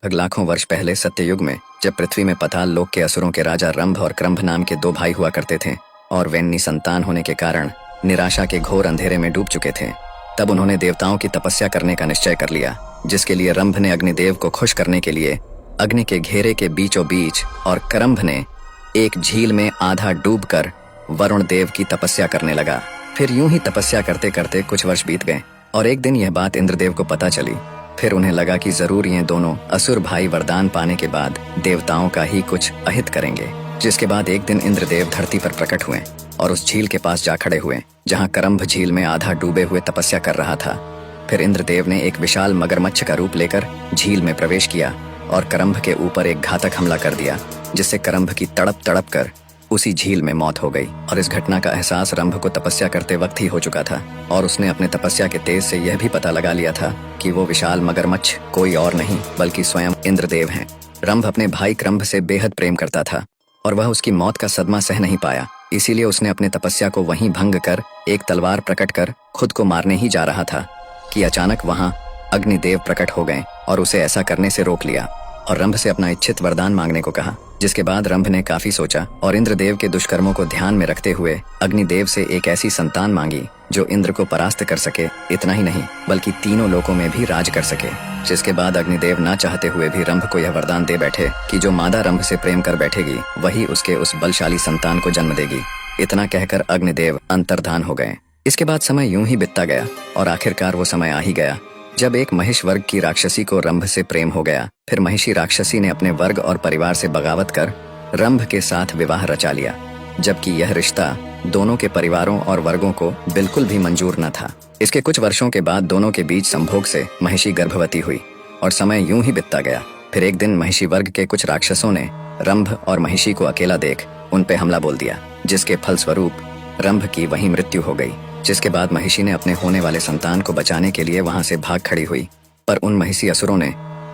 लगभग लाखों वर्ष पहले सत्ययुग में जब पृथ्वी में पाताल लोक के असुरों के राजा रंभ और क्रंभ नाम के दो भाई हुआ करते थे और वे निसंतान होने के कारण निराशा के घोर अंधेरे में डूब चुके थे, तब उन्होंने देवताओं की तपस्या करने का निश्चय कर लिया, जिसके लिए रंभ ने अग्निदेव को खुश करने के लिए अग्नि के घेरे के बीचों बीच और क्रंभ ने एक झील में आधा डूबकर वरुण देव की तपस्या करने लगा। फिर यूं ही तपस्या करते करते कुछ वर्ष बीत गए और एक दिन यह बात इंद्रदेव को पता चली। फिर उन्हें लगा कि जरूर ये दोनों असुर भाई वरदान पाने के बाद देवताओं का ही कुछ अहित करेंगे। जिसके बाद एक दिन इंद्रदेव धरती पर प्रकट हुए और उस झील के पास जा खड़े हुए जहाँ क्रंभ झील में आधा डूबे हुए तपस्या कर रहा था। फिर इंद्रदेव ने एक विशाल मगरमच्छ का रूप लेकर झील में प्रवेश किया और क्रंभ के ऊपर एक घातक हमला कर दिया, जिससे क्रंभ की तड़प तड़प कर उसी झील में मौत हो गई। और इस घटना का एहसास रंभ को तपस्या करते वक्त ही हो चुका था और उसने अपने तपस्या के तेज से यह भी पता लगा लिया था कि वो विशाल मगरमच्छ कोई और नहीं बल्कि स्वयं इंद्रदेव हैं। रंभ अपने भाई क्रंभ से बेहद प्रेम करता था और वह उसकी मौत का सदमा सह नहीं पाया, इसीलिए उसने अपने तपस्या को वहीं भंग कर एक तलवार प्रकट कर खुद को मारने ही जा रहा था कि अचानक वहां अग्निदेव प्रकट हो गए और उसे ऐसा करने से रोक लिया और रंभ से अपना इच्छित वरदान मांगने को कहा। जिसके बाद रंभ ने काफी सोचा और इंद्रदेव के दुष्कर्मों को ध्यान में रखते हुए अग्निदेव से एक ऐसी संतान मांगी जो इंद्र को परास्त कर सके। इतना ही नहीं बल्कि तीनों लोकों में भी राज कर सके। जिसके बाद अग्निदेव ना चाहते हुए भी रंभ को यह वरदान दे बैठे कि जो मादा रंभ से प्रेम कर बैठेगी वही उसके उस बलशाली संतान को जन्म देगी। इतना कहकर अग्निदेव अंतर्धान हो गए। इसके बाद समय यूं ही बीतता गया और आखिरकार वो समय आ ही गया जब एक महिष वर्ग की राक्षसी को रंभ से प्रेम हो गया। फिर महिषी राक्षसी ने अपने वर्ग और परिवार से बगावत कर रंभ के साथ विवाह रचा लिया, जबकि यह रिश्ता दोनों के परिवारों और वर्गों को बिल्कुल भी मंजूर न था। इसके कुछ वर्षों के बाद दोनों के बीच संभोग से महिषी गर्भवती हुई और समय यूं ही बीतता गया। फिर एक दिन महिषी वर्ग के कुछ राक्षसों ने रंभ और महिषी को अकेला देख उन पे हमला बोल दिया, जिसके फलस्वरूप रंभ की वहीं मृत्यु हो गई। जिसके बाद महिषी ने अपने होने वाले संतान को बचाने के लिए वहां से भाग खड़ी हुई, पर उन महिषी असुरों ने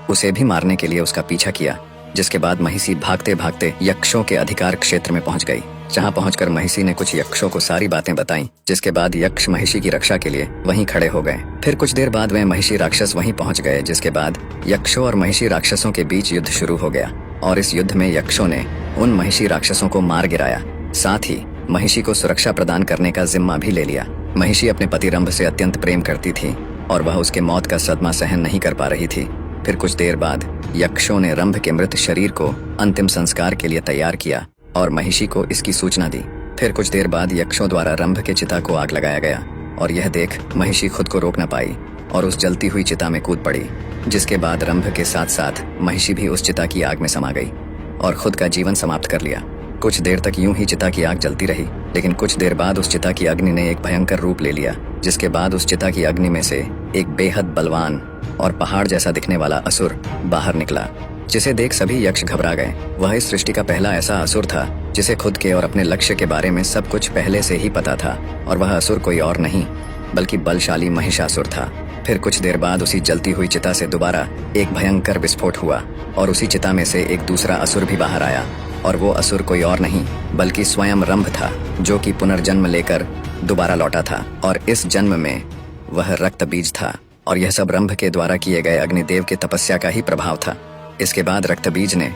उसे भी मारने के लिए उसका पीछा किया। जिसके बाद महिषी भागते भागते यक्षों के अधिकार क्षेत्र में पहुंच गई, जहां पहुंचकर महिषी ने कुछ यक्षों को सारी बातें बताई। जिसके बाद यक्ष महिषी की रक्षा के लिए वहीं खड़े हो गए। फिर कुछ देर बाद वे महिषी राक्षस वहीं पहुंच गए। जिसके बाद यक्षों और महिषी राक्षसों के बीच युद्ध शुरू हो गया और इस युद्ध में यक्षों ने उन महिषी राक्षसों को मार गिराया, साथ ही महिषी को सुरक्षा प्रदान करने का जिम्मा भी ले लिया। महिषी अपने पति रंभ से अत्यंत प्रेम करती थी और वह उसके मौत का सदमा सहन नहीं कर पा रही थी। फिर कुछ देर बाद यक्षों ने रंभ के मृत शरीर को अंतिम संस्कार के लिए तैयार किया और महिषी को इसकी सूचना दी। फिर कुछ देर बाद यक्षों द्वारा रंभ के चिता को आग लगाया गया और यह देख महिषी खुद को रोक न पाई और उस जलती हुई चिता में कूद पड़ी। जिसके बाद रंभ के साथ साथ महिषी भी उस चिता की आग में समा गई और खुद का जीवन समाप्त कर लिया। कुछ देर तक यूं ही चिता की आग जलती रही, लेकिन कुछ देर बाद उस चिता की अग्नि ने एक भयंकर रूप ले लिया। जिसके बाद उस चिता की अग्नि में से एक बेहद बलवान और पहाड़ जैसा दिखने वाला असुर बाहर निकला, जिसे देख सभी यक्ष घबरा गए। वह इस सृष्टि का पहला ऐसा असुर था जिसे खुद के और अपने लक्ष्य के बारे में सब कुछ पहले से ही पता था और वह असुर कोई और नहीं बल्कि बलशाली महिषासुर था। फिर कुछ देर बाद उसी जलती हुई चिता से दोबारा एक भयंकर विस्फोट हुआ और उसी चिता में से एक दूसरा असुर भी बाहर आया और वो असुर कोई और नहीं बल्कि स्वयं रंभ था, जो कि पुनर्जन्म लेकर दोबारा लौटा था और इस जन्म में वह रक्त बीज था और यह सब रंभ के द्वारा किए गए अग्निदेव के तपस्या का ही प्रभाव था। इसके बाद रक्त बीज ने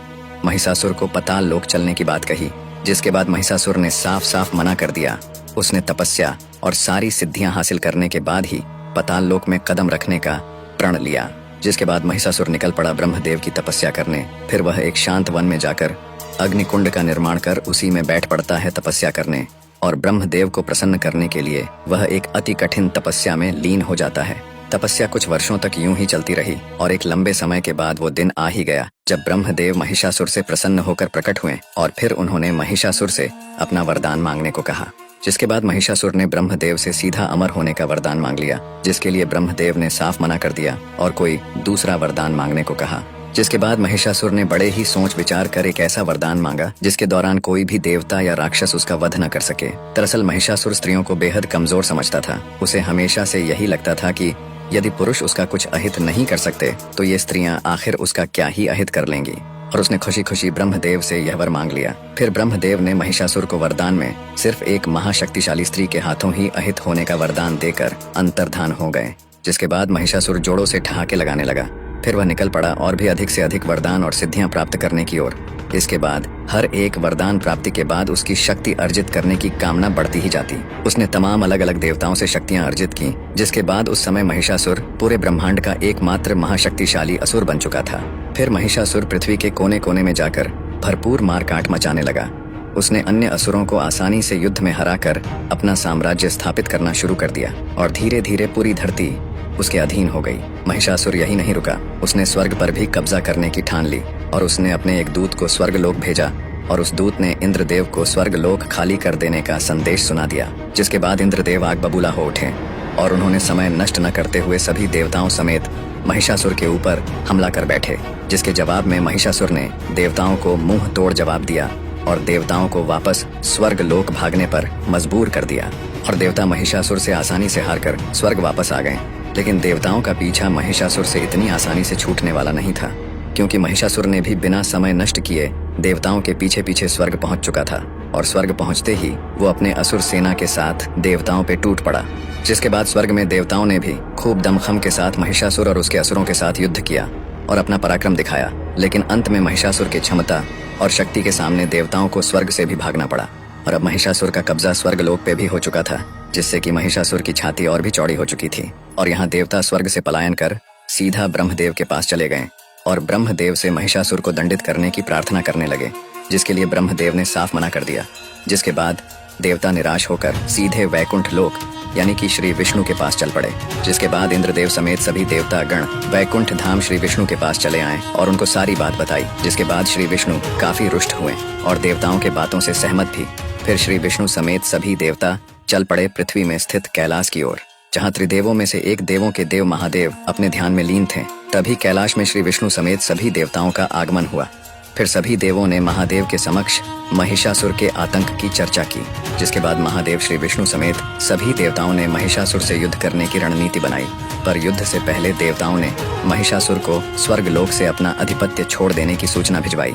महिषासुर को पाताल लोक चलने की बात कही, जिसके बाद महिषासुर ने साफ साफ मना कर दिया। उसने तपस्या और सारी सिद्धियां हासिल करने के बाद ही पाताल लोक में कदम रखने का प्रण लिया। जिसके बाद महिषासुर निकल पड़ा ब्रह्मदेव की तपस्या करने। फिर वह एक शांत वन में जाकर अग्निकुंड का निर्माण कर उसी में बैठ पड़ता है तपस्या करने और ब्रह्मदेव को प्रसन्न करने के लिए वह एक अति कठिन तपस्या में लीन हो जाता है। तपस्या कुछ वर्षों तक यूं ही चलती रही और एक लंबे समय के बाद वो दिन आ ही गया जब ब्रह्मदेव महिषासुर से प्रसन्न होकर प्रकट हुए और फिर उन्होंने महिषासुर से अपना वरदान मांगने को कहा। जिसके बाद महिषासुर ने ब्रह्मदेव से सीधा अमर होने का वरदान मांग लिया, जिसके लिए ब्रह्मदेव ने साफ मना कर दिया और कोई दूसरा वरदान मांगने को कहा। जिसके बाद महिषासुर ने बड़े ही सोच विचार कर एक ऐसा वरदान मांगा जिसके दौरान कोई भी देवता या राक्षस उसका वध न कर सके। दरअसल महिषासुर स्त्रियों को बेहद कमजोर समझता था। उसे हमेशा से यही लगता था कि यदि पुरुष उसका कुछ अहित नहीं कर सकते तो ये स्त्रियां आखिर उसका क्या ही अहित कर लेंगी और उसने खुशी खुशी ब्रह्मदेव से यह वर मांग लिया। फिर ब्रह्मदेव ने महिषासुर को वरदान में सिर्फ एक महाशक्तिशाली स्त्री के हाथों ही अहित होने का वरदान देकर अंतर्धान हो गए। जिसके बाद महिषासुर जोड़ों से ठहाके लगाने लगा। फिर वह निकल पड़ा और भी अधिक से अधिक वरदान और सिद्धियां प्राप्त करने की ओर। इसके बाद हर एक वरदान प्राप्ति के बाद उसकी शक्ति अर्जित करने की कामना बढ़ती ही जाती। उसने तमाम अलग अलग देवताओं से शक्तियां अर्जित की, जिसके बाद उस समय महिषासुर पूरे ब्रह्मांड का एकमात्र महाशक्तिशाली असुर बन चुका था। फिर महिषासुर पृथ्वी के कोने कोने में जाकर भरपूर मारकाट मचाने लगा। उसने अन्य असुरों को आसानी से युद्ध में हराकर अपना साम्राज्य स्थापित करना शुरू कर दिया और धीरे धीरे पूरी धरती उसके अधीन हो गई। महिषासुर यही नहीं रुका, उसने स्वर्ग पर भी कब्जा करने की ठान ली और उसने अपने एक दूत को स्वर्गलोक भेजा और उस दूत ने इंद्रदेव को स्वर्गलोक खाली कर देने का संदेश सुना दिया। जिसके बाद इंद्रदेव आग बबूला हो उठे और उन्होंने समय नष्ट न करते हुए सभी देवताओं समेत महिषासुर के ऊपर हमला कर बैठे। जिसके जवाब में महिषासुर ने देवताओं को मुंह तोड़ जवाब दिया और देवताओं को वापस स्वर्गलोक भागने पर मजबूर कर दिया और देवता महिषासुर से आसानी से हारकर स्वर्ग वापस आ गए। लेकिन देवताओं का पीछा महिषासुर से इतनी आसानी से छूटने वाला नहीं था, क्योंकि महिषासुर ने भी बिना समय नष्ट किए देवताओं के पीछे पीछे स्वर्ग पहुंच चुका था और स्वर्ग पहुंचते ही वो अपने असुर सेना के साथ देवताओं पे टूट पड़ा। जिसके बाद स्वर्ग में देवताओं ने भी खूब दमखम के साथ महिषासुर और उसके असुरों के साथ युद्ध किया और अपना पराक्रम दिखाया। लेकिन अंत में महिषासुर की क्षमता और शक्ति के सामने देवताओं को स्वर्ग से भी भागना पड़ा और अब महिषासुर का कब्जा स्वर्गलोक पे भी हो चुका था, जिससे कि महिषासुर की छाती और भी चौड़ी हो चुकी थी। और यहाँ देवता स्वर्ग से पलायन कर सीधा ब्रह्मदेव के पास चले गए और ब्रह्मदेव से महिषासुर को दंडित करने की प्रार्थना करने लगे, जिसके लिए ब्रह्मदेव ने साफ मना कर दिया। जिसके बाद देवता निराश होकर सीधे वैकुंठ लोक यानी कि श्री विष्णु के पास चल पड़े। जिसके बाद इंद्रदेव समेत सभी देवता गण वैकुंठ धाम श्री विष्णु के पास चले आए और उनको सारी बात बताई। जिसके बाद श्री विष्णु काफी रुष्ट हुए और देवताओं के बातों से सहमत भी। फिर श्री विष्णु समेत सभी देवता चल पड़े पृथ्वी में स्थित कैलाश की ओर, जहाँ त्रिदेवों में से एक देवों के देव महादेव अपने ध्यान में लीन थे। तभी कैलाश में श्री विष्णु समेत सभी देवताओं का आगमन हुआ। फिर सभी देवों ने महादेव के समक्ष महिषासुर के आतंक की चर्चा की। जिसके बाद महादेव श्री विष्णु समेत सभी देवताओं ने महिषासुर से युद्ध करने की रणनीति बनाई। पर युद्ध से पहले देवताओं ने महिषासुर को स्वर्गलोक से अपना आधिपत्य छोड़ देने की सूचना भिजवाई,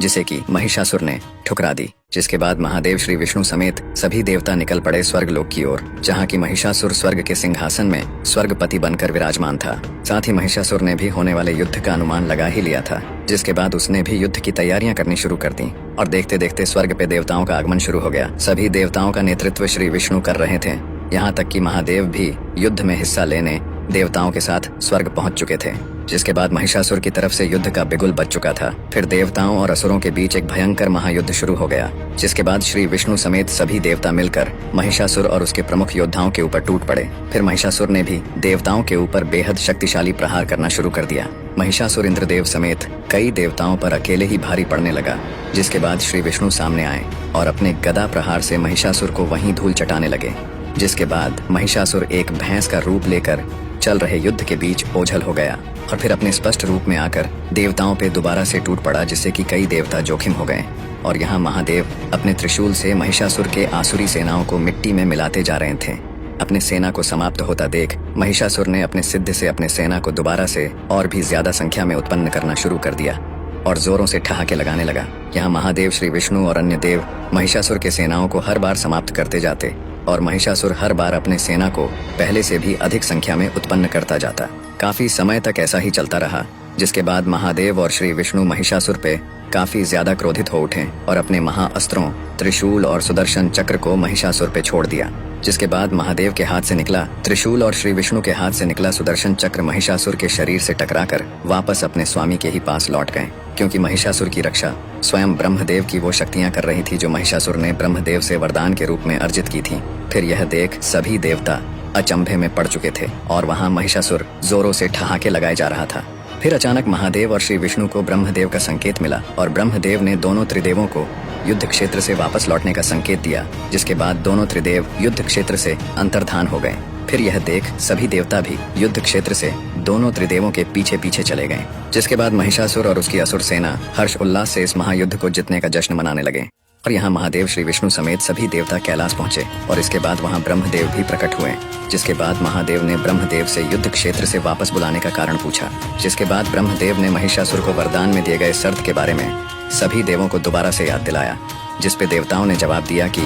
जिसे कि महिषासुर ने ठुकरा दी। जिसके बाद महादेव श्री विष्णु समेत सभी देवता निकल पड़े स्वर्गलोक की ओर, जहाँ की महिषासुर स्वर्ग के सिंहासन में स्वर्गपति बनकर विराजमान था। साथ ही महिषासुर ने भी होने वाले युद्ध का अनुमान लगा ही लिया था। जिसके बाद उसने भी युद्ध की तैयारियां करनी शुरू कर दी और देखते देखते स्वर्ग पे देवताओं का आगमन शुरू हो गया। सभी देवताओं का नेतृत्व श्री विष्णु कर रहे थे, यहाँ तक कि महादेव भी युद्ध में हिस्सा लेने देवताओं के साथ स्वर्ग पहुंच चुके थे। जिसके बाद महिषासुर की तरफ से युद्ध का बिगुल बज चुका था। फिर देवताओं और असुरों के बीच एक भयंकर महायुद्ध शुरू हो गया। जिसके बाद श्री विष्णु समेत सभी देवता मिलकर महिषासुर और उसके प्रमुख योद्धाओं के ऊपर टूट पड़े। फिर महिषासुर ने भी देवताओं के ऊपर बेहद शक्तिशाली प्रहार करना शुरू कर दिया। महिषासुर इंद्रदेव समेत कई देवताओं पर अकेले ही भारी पड़ने लगा। जिसके बाद श्री विष्णु सामने आए और अपने गदा प्रहार से महिषासुर को वहीं धूल चटाने लगे। जिसके बाद महिषासुर एक भैंस का रूप लेकर चल रहे युद्ध के बीच ओझल हो गया और फिर अपने स्पष्ट रूप में आकर देवताओं पे दोबारा से टूट पड़ा, जिससे कि कई देवता जोखिम हो गए। और यहाँ महादेव अपने त्रिशूल से महिषासुर के आसुरी सेनाओं को मिट्टी में मिलाते जा रहे थे। अपने सेना को समाप्त होता देख महिषासुर ने अपने सिद्ध से अपने सेना को दोबारा से और भी ज्यादा संख्या में उत्पन्न करना शुरू कर दिया और जोरों से ठहाके लगाने लगा। यहाँ महादेव श्री विष्णु और अन्य देव महिषासुर के सेनाओं को हर बार समाप्त करते जाते और महिषासुर हर बार अपने सेना को पहले से भी अधिक संख्या में उत्पन्न करता जाता। काफी समय तक ऐसा ही चलता रहा। जिसके बाद महादेव और श्री विष्णु महिषासुर पे काफी ज्यादा क्रोधित हो उठे और अपने महाअस्त्रों त्रिशूल और सुदर्शन चक्र को महिषासुर पे छोड़ दिया। जिसके बाद महादेव के हाथ से निकला त्रिशूल और श्री विष्णु के हाथ से निकला सुदर्शन चक्र महिषासुर के शरीर से टकराकर वापस अपने स्वामी के ही पास लौट गए, क्योंकि महिषासुर की रक्षा स्वयं ब्रह्मदेव की वो शक्तियां कर रही थी जो महिषासुर ने ब्रह्मदेव से वरदान के रूप में अर्जित की थी। फिर यह देख सभी देवता अचंभे में पड़ चुके थे और वहाँ महिषासुर जोरों से ठहाके लगाए जा रहा था। फिर अचानक महादेव और श्री विष्णु को ब्रह्मदेव का संकेत मिला और ब्रह्मदेव ने दोनों त्रिदेवों को युद्ध क्षेत्र से वापस लौटने का संकेत दिया। जिसके बाद दोनों त्रिदेव युद्ध क्षेत्र से अंतर्धान हो गए। फिर यह देख सभी देवता भी युद्ध क्षेत्र से दोनों त्रिदेवों के पीछे पीछे चले गए। जिसके बाद महिषासुर और उसकी असुर सेना हर्ष उल्लास से इस महायुद्ध को जीतने का जश्न मनाने लगे। और यहाँ महादेव श्री विष्णु समेत सभी देवता कैलाश पहुंचे और इसके बाद वहाँ ब्रह्मदेव भी प्रकट हुए। जिसके बाद महादेव ने ब्रह्मदेव से युद्ध क्षेत्र से वापस बुलाने का कारण पूछा। जिसके बाद ब्रह्मदेव ने महिषासुर को वरदान में दिए गए शर्त के बारे में सभी देवों को दोबारा से याद दिलाया, जिस पे देवताओं ने जवाब दिया कि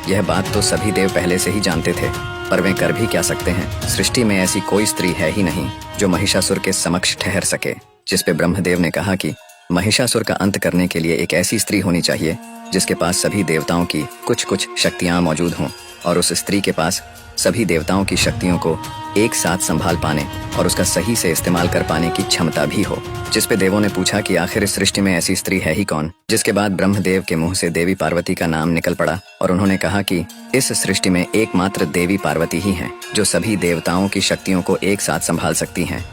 यह बात तो सभी देव पहले से ही जानते थे, पर वे कर भी क्या सकते हैं। सृष्टि में ऐसी कोई स्त्री है ही नहीं जो महिषासुर के समक्ष ठहर सके। जिस पे ब्रह्मदेव ने कहा कि महिषासुर का अंत करने के लिए एक ऐसी स्त्री होनी चाहिए जिसके पास सभी देवताओं की कुछ कुछ शक्तियां मौजूद हों, और उस स्त्री के पास सभी देवताओं की शक्तियों को एक साथ संभाल पाने और उसका सही से इस्तेमाल कर पाने की क्षमता भी हो। जिस पे देवों ने पूछा कि आखिर इस सृष्टि में ऐसी स्त्री है ही कौन। जिसके बाद ब्रह्मदेव के मुंह से देवी पार्वती का नाम निकल पड़ा और उन्होंने कहा कि इस सृष्टि में एकमात्र देवी पार्वती ही है जो सभी देवताओं की शक्तियों को एक साथ संभाल सकती हैं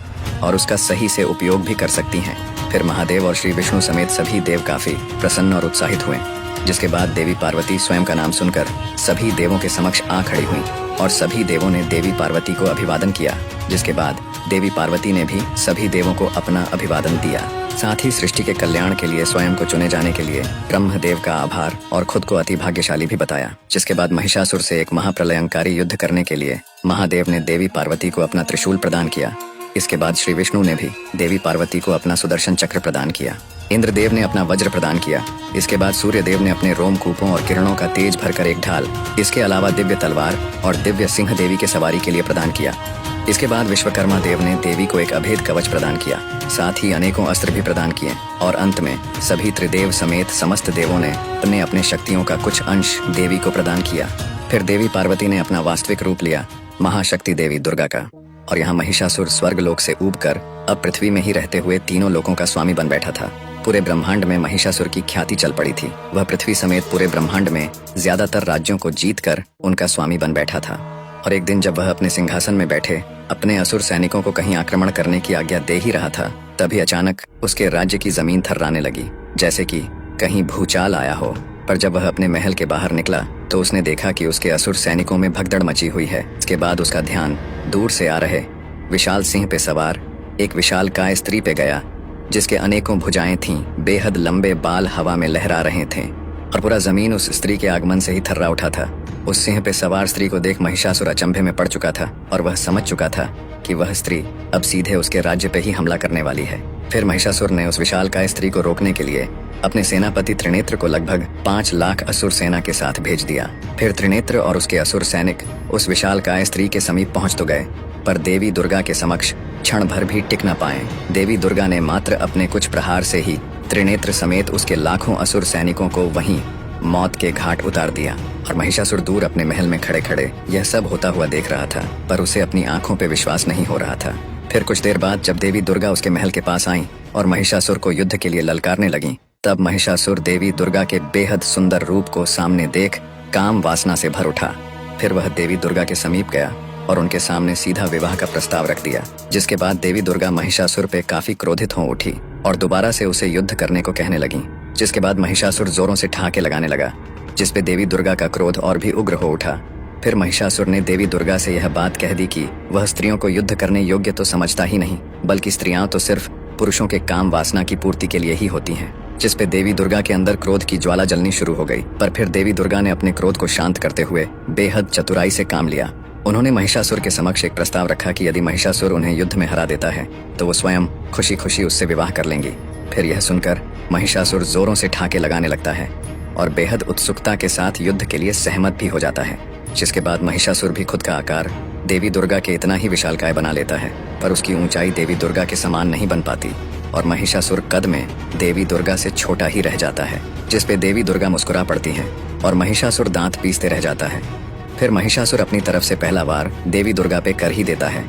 और उसका सही से उपयोग भी कर सकती हैं। फिर महादेव और श्री विष्णु समेत सभी देव काफी प्रसन्न और उत्साहित हुए। जिसके बाद देवी पार्वती स्वयं का नाम सुनकर सभी देवों के समक्ष आ खड़ी हुई और सभी देवों ने देवी पार्वती को अभिवादन किया। जिसके बाद देवी पार्वती ने भी सभी देवों को अपना अभिवादन दिया। साथ ही सृष्टि के कल्याण के लिए स्वयं को चुने जाने के लिए ब्रह्मदेव का आभार और खुद को अति भाग्यशाली भी बताया। जिसके बाद महिषासुर से एक महाप्रलयंकारी युद्ध करने के लिए महादेव ने देवी पार्वती को अपना त्रिशूल प्रदान किया। इसके बाद श्री विष्णु ने भी देवी पार्वती को अपना सुदर्शन चक्र प्रदान किया। इंद्रदेव ने अपना वज्र प्रदान किया। इसके बाद सूर्यदेव ने अपने रोमकूपों और किरणों का तेज भरकर एक ढाल, इसके अलावा दिव्य तलवार और दिव्य सिंह देवी के सवारी के लिए प्रदान किया। इसके बाद विश्वकर्मा देव ने देवी को एक अभेद कवच प्रदान किया। साथ ही अनेकों अस्त्र भी प्रदान किए और अंत में सभी त्रिदेव समेत समस्त देवों ने अपने अपने शक्तियों का कुछ अंश देवी को प्रदान किया। फिर देवी पार्वती ने अपना वास्तविक रूप लिया, महाशक्ति देवी दुर्गा का, और यहाँ महिषासुर स्वर्ग लोक से ऊबकर अब पृथ्वी में ही रहते हुए तीनों लोकों का स्वामी बन बैठा था। पूरे ब्रह्मांड में महिषासुर की ख्याति चल पड़ी थी। वह पृथ्वी समेत पूरे ब्रह्मांड में ज्यादातर राज्यों को जीतकर उनका स्वामी बन बैठा था। और एक दिन जब वह अपने सिंहासन में बैठे अपने असुर सैनिकों को कहीं आक्रमण करने की आज्ञा दे ही रहा था, तभी अचानक उसके राज्य की जमीन थर्राने लगी, जैसे कि कहीं भूचाल आया हो। पर जब वह अपने महल के बाहर निकला तो उसने देखा कि उसके असुर सैनिकों में भगदड़ मची हुई है। इसके बाद उसका ध्यान दूर से आ रहे विशाल सिंह पे सवार एक विशालकाय स्त्री पे गया, जिसके अनेकों भुजाएं थीं, बेहद लंबे बाल हवा में लहरा रहे थे और पूरा जमीन उस स्त्री के आगमन से ही थर्रा उठा था। उस सिंह पे सवार स्त्री को देख महिषासुर अचंभे में पड़ चुका था और वह समझ चुका था कि वह स्त्री अब सीधे उसके राज्य पे ही हमला करने वाली है। फिर महिषासुर ने उस विशालकाय स्त्री को रोकने के लिए अपने सेनापति त्रिनेत्र को लगभग 5 लाख असुर सेना के साथ भेज दिया। फिर त्रिनेत्र और उसके असुर सैनिक उस विशालकाय स्त्री के समीप पहुंच तो गए, पर देवी दुर्गा के समक्ष क्षण भर भी टिक न पाए। देवी दुर्गा ने मात्र अपने कुछ प्रहार से ही त्रिनेत्र समेत उसके लाखों असुर सैनिकों को वहीं मौत के घाट उतार दिया। और महिषासुर दूर अपने महल में खड़े खड़े यह सब होता हुआ देख रहा था, पर उसे अपनी आंखों पे विश्वास नहीं हो रहा था। फिर कुछ देर बाद जब देवी दुर्गा उसके महल के पास आई और महिषासुर को युद्ध के लिए ललकारने लगी, तब महिषासुर देवी दुर्गा के बेहद सुंदर रूप को सामने देख काम वासना से भर उठा। फिर वह देवी दुर्गा के समीप गया और उनके सामने सीधा विवाह का प्रस्ताव रख दिया। जिसके बाद देवी दुर्गा महिषासुर पे काफी क्रोधित हो उठी और दोबारा से उसे युद्ध करने को कहने लगी। जिसके बाद महिषासुर जोरों से ठहाके लगाने लगा, जिसपे देवी दुर्गा का क्रोध और भी उग्र हो उठा। फिर महिषासुर ने देवी दुर्गा से यह बात कह दी कि वह स्त्रियों को युद्ध करने योग्य तो समझता ही नहीं, बल्कि स्त्रियां तो सिर्फ पुरुषों के काम वासना की पूर्ति के लिए ही होती हैं। जिस पे देवी दुर्गा के अंदर क्रोध की ज्वाला जलनी शुरू हो गई। पर फिर देवी दुर्गा ने अपने क्रोध को शांत करते हुए बेहद चतुराई से काम लिया। उन्होंने महिषासुर के समक्ष एक प्रस्ताव रखा कि यदि महिषासुर उन्हें युद्ध में हरा देता है तो वो स्वयं खुशी खुशी उससे विवाह कर लेंगी। फिर यह सुनकर महिषासुर जोरों से ठाके लगाने लगता है और बेहद उत्सुकता के साथ युद्ध के लिए सहमत भी हो जाता है। जिसके बाद महिषासुर भी खुद का आकार देवी दुर्गा के इतना ही विशालकाय बना लेता है, पर उसकी ऊंचाई देवी दुर्गा के समान नहीं बन पाती और महिषासुर कद में देवी दुर्गा से छोटा ही रह जाता है। जिसपे देवी दुर्गा मुस्कुरा पड़ती हैं और महिषासुर दांत पीसते रह जाता है। फिर महिषासुर अपनी तरफ से पहला वार देवी दुर्गा पे कर ही देता है।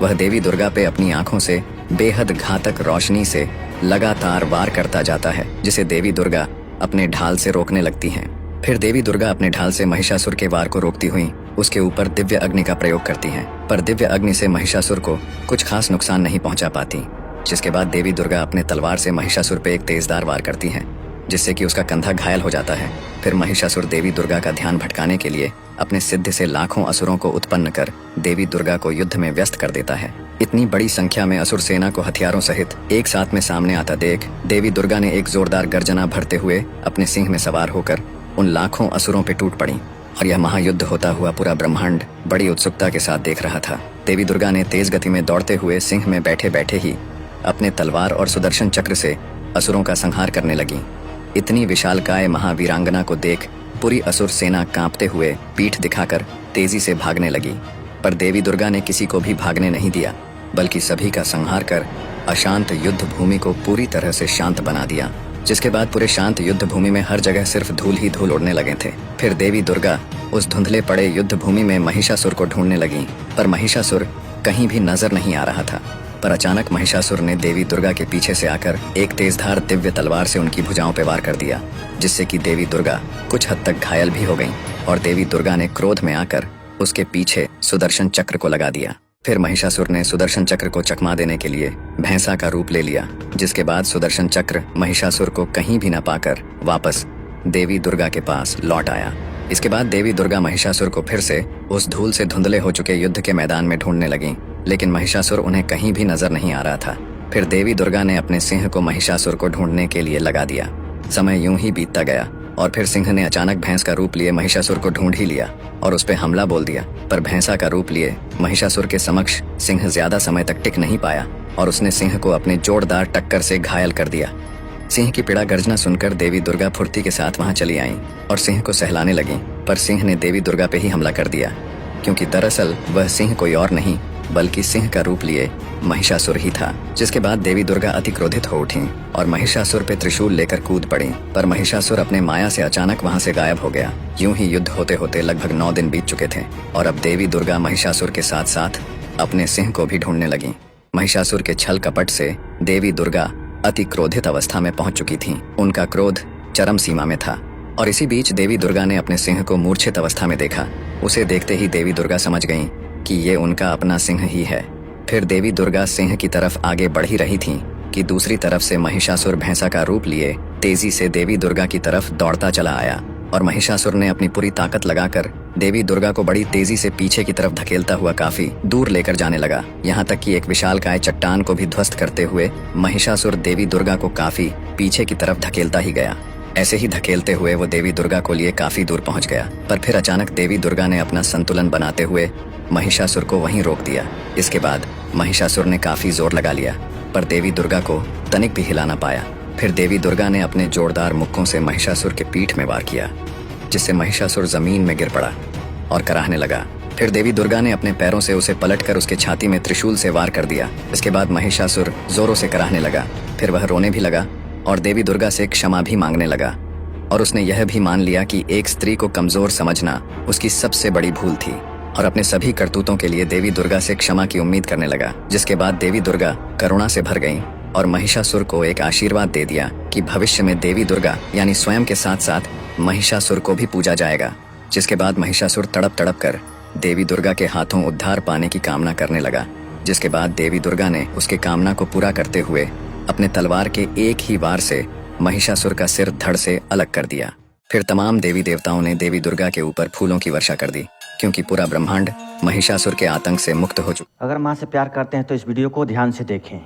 वह देवी दुर्गा पे अपनी आंखों से बेहद घातक रोशनी से लगातार वार करता जाता है, जिसे देवी दुर्गा अपने ढाल से रोकने लगती हैं। फिर देवी दुर्गा अपने ढाल से महिषासुर के वार को रोकती हुई उसके ऊपर दिव्य अग्नि का प्रयोग करती हैं, पर दिव्य अग्नि से महिषासुर को कुछ खास नुकसान नहीं पहुंचा पाती। जिसके बाद देवी दुर्गा अपने तलवार से महिषासुर पे एक तेजदार वार करती हैं, जिससे कि उसका कंधा घायल हो जाता है। फिर महिषासुर देवी दुर्गा का ध्यान भटकाने के लिए अपने सिद्ध से लाखों असुरों को उत्पन्न कर देवी दुर्गा को युद्ध में व्यस्त कर देता है। इतनी बड़ी संख्या में असुर सेना को हथियारों सहित एक साथ में सामने आता देख देवी दुर्गा ने एक जोरदार गर्जना भरते हुए अपने सिंह में सवार होकर उन लाखों असुरों पे टूट पड़ी और यह महायुद्ध होता हुआ पूरा ब्रह्मांड बड़ी उत्सुकता के साथ देख रहा था। देवी दुर्गा ने तेज गति में दौड़ते हुए सिंह में बैठे बैठे ही अपने तलवार और सुदर्शन चक्र से असुरों का संहार करने लगी। इतनी विशालकाय महावीरांगना को देख पूरी असुर सेना कांपते हुए पीठ दिखाकर तेजी से भागने लगी। पर देवी दुर्गा ने किसी को भी भागने नहीं दिया, बल्कि सभी का संहार कर अशांत युद्ध भूमि को पूरी तरह से शांत बना दिया। जिसके बाद पूरे शांत युद्ध भूमि में हर जगह सिर्फ धूल ही धूल उड़ने लगे थे। फिर देवी दुर्गा उस धुंधले पड़े युद्ध भूमि में महिषासुर को ढूंढने लगी, पर महिषासुर कहीं भी नजर नहीं आ रहा था। पर अचानक महिषासुर ने देवी दुर्गा के पीछे से आकर एक तेजधार दिव्य तलवार से उनकी भुजाओं पर वार कर दिया, जिससे कि देवी दुर्गा कुछ हद तक घायल भी हो गईं। और देवी दुर्गा ने क्रोध में आकर उसके पीछे सुदर्शन चक्र को लगा दिया। फिर महिषासुर ने सुदर्शन चक्र को चकमा देने के लिए भैंसा का रूप ले लिया, जिसके बाद सुदर्शन चक्र महिषासुर को कहीं भी न पाकर वापस देवी दुर्गा के पास लौट आया। इसके बाद देवी दुर्गा महिषासुर को फिर से उस धूल से धुंधले हो चुके युद्ध के मैदान में ढूंढने लगी, लेकिन महिषासुर उन्हें कहीं भी नजर नहीं आ रहा था। फिर देवी दुर्गा ने अपने सिंह को महिषासुर को ढूंढने के लिए लगा दिया। समय यूं ही बीतता गया और फिर सिंह ने अचानक भैंस का रूप लिए महिषासुर को ढूंढ ही लिया और उस पर हमला बोल दिया। पर भैंसा का रूप लिए महिषासुर के समक्ष सिंह ज्यादा समय तक टिक नहीं पाया और उसने सिंह को अपने जोरदार टक्कर से घायल कर दिया। सिंह की पीड़ा गर्जना सुनकर देवी दुर्गा फुर्ती के साथ वहां चली आईं और सिंह को सहलाने लगी। पर सिंह ने देवी दुर्गा पे ही हमला कर दिया, क्योंकि दरअसल वह सिंह कोई और नहीं बल्कि सिंह का रूप लिए महिषासुर ही था। जिसके बाद देवी दुर्गा अति क्रोधित हो उठी और महिषासुर पे त्रिशूल लेकर कूद पड़ी। पर महिषासुर अपने माया से अचानक वहां से गायब हो गया। यूं ही युद्ध होते होते लगभग 9 दिन बीत चुके थे और अब देवी दुर्गा महिषासुर के साथ साथ अपने सिंह को भी ढूंढने लगी। महिषासुर के छल कपट से देवी दुर्गा अति क्रोधित अवस्था में पहुंच चुकी थी। उनका क्रोध चरम सीमा में था और इसी बीच देवी दुर्गा ने अपने सिंह को मूर्छित अवस्था में देखा। उसे देखते ही देवी दुर्गा समझ गईं कि ये उनका अपना सिंह ही है। फिर देवी दुर्गा सिंह की तरफ आगे बढ़ ही रही थी कि दूसरी तरफ से महिषासुर भैंसा का रूप लिए तेजी से देवी दुर्गा की तरफ दौड़ता चला आया और महिषासुर ने अपनी पूरी ताकत लगाकर देवी दुर्गा को बड़ी तेजी से पीछे की तरफ धकेलता हुआ काफी दूर लेकर जाने लगा। यहाँ तक कि एक विशालकाय चट्टान को भी ध्वस्त करते हुए महिषासुर देवी दुर्गा को काफी पीछे की तरफ धकेलता ही गया। ऐसे ही धकेलते हुए वो देवी दुर्गा को लिए काफी दूर पहुंच गया। पर फिर अचानक देवी दुर्गा ने अपना संतुलन बनाते हुए महिषासुर को वहीं रोक दिया। इसके बाद महिषासुर ने काफी जोर लगा लिया, पर देवी दुर्गा को तनिक भी हिला ना पाया। फिर देवी दुर्गा ने अपने जोरदार मुक्कों से महिषासुर के पीठ में वार किया, जिससे महिषासुर जमीन में गिर पड़ा और कराहने लगा। फिर देवी दुर्गा ने अपने पैरों से उसे पलटकर उसके छाती में त्रिशूल से वार कर दिया। इसके बाद महिषासुर जोरों से कराहने लगा। फिर वह रोने भी लगा और देवी दुर्गा से क्षमा भी मांगने लगा और उसने यह भी मान लिया कि एक स्त्री को कमजोर समझना उसकी सबसे बड़ी भूल थी और अपने सभी करतूतों के लिए देवी दुर्गा से क्षमा की उम्मीद करने लगा। जिसके बाद देवी दुर्गा करुणा से भर गईं और महिषासुर को एक आशीर्वाद दे दिया कि भविष्य में देवी दुर्गा यानी स्वयं के साथ साथ महिषासुर को भी पूजा जाएगा। जिसके बाद महिषासुर तड़प तड़प कर देवी दुर्गा के हाथों उद्धार पाने की कामना करने लगा। जिसके बाद देवी दुर्गा ने उसके कामना को पूरा करते हुए अपने तलवार के एक ही वार से महिषासुर का सिर धड़ से अलग कर दिया। फिर तमाम देवी देवताओं ने देवी दुर्गा के ऊपर फूलों की वर्षा कर दी, क्योंकि पूरा ब्रह्मांड महिषासुर के आतंक से मुक्त हो चुका। अगर माँ से प्यार करते हैं तो इस वीडियो को ध्यान से देखें।